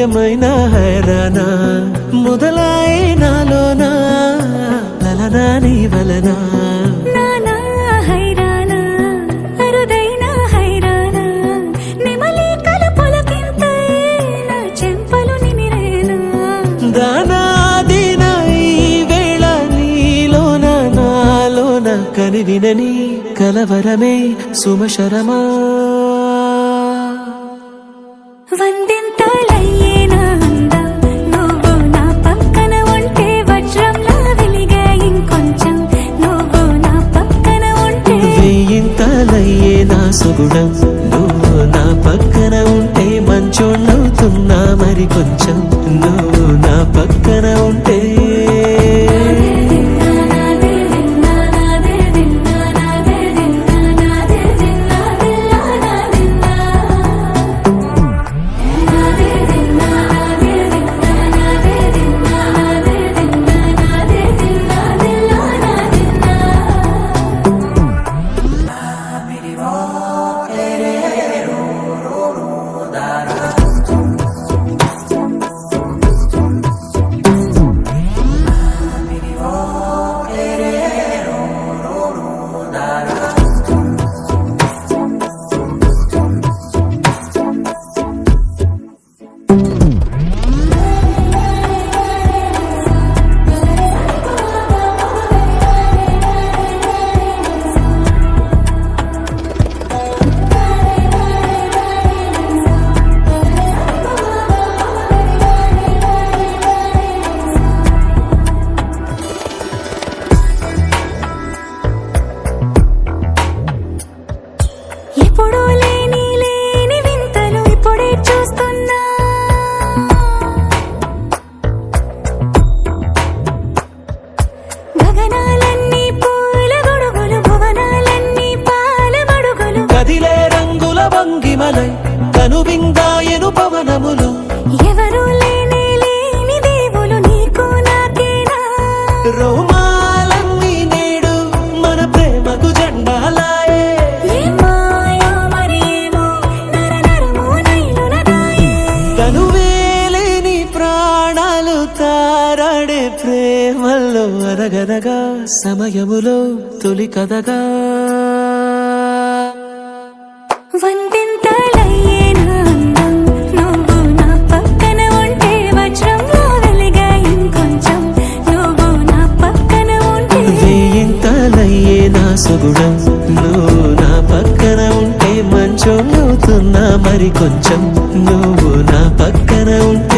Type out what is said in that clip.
ఏమైనా హైరానా మొదలాయే నాలోనా లలనా నీ వలనా కనివినని కలవరమే సుమశరమా వందింతలయ్యేనా అందం నువ్వు నా పక్కన ఉంటే వజ్రంలా వెలిగే ఇంకొంచెం నువ్వు నా పక్కన ఉంటే వెయ్యింతలయ్యేనా సుగుణం నువ్వు నా పక్కన ఉంటే మంచోళ్ళవుతున్నా మరి కొంచెం నువ్వు నా పక్కన ఉంటే ఎప్పుడూ లేని వింతలు ఇప్పుడే చూస్తున్నా గగనాలన్నీ పూల గొడుగులు భువనాలన్నీ పాల మడుగులు కదిలే రంగుల వంగిమలై కనువిందాయను పవనములు ఎవరు లేని దేవులు నీకు నాకేనా రోమాలన్నీ నేడు మన ప్రేమకు జెండాలాయే తనువేలేని ప్రాణాలు తారాడే ప్రేమల్లో అరగరగా సమయములో తొలి కథగా వందింతలయ్యేనా అందం నువ్వు నా పక్కన ఉంటే వజ్రంలా వెలిగే ఇంకొంచెం నువ్వు నా పక్కన ఉంటే వెయ్యింతలయ్యేనా సుగుణం నువ్వు నా పక్కన ఉంటే మంచోళ్ళవుతున్నా మరి కొంచెం నువ్వు నా పక్కన ఉంటే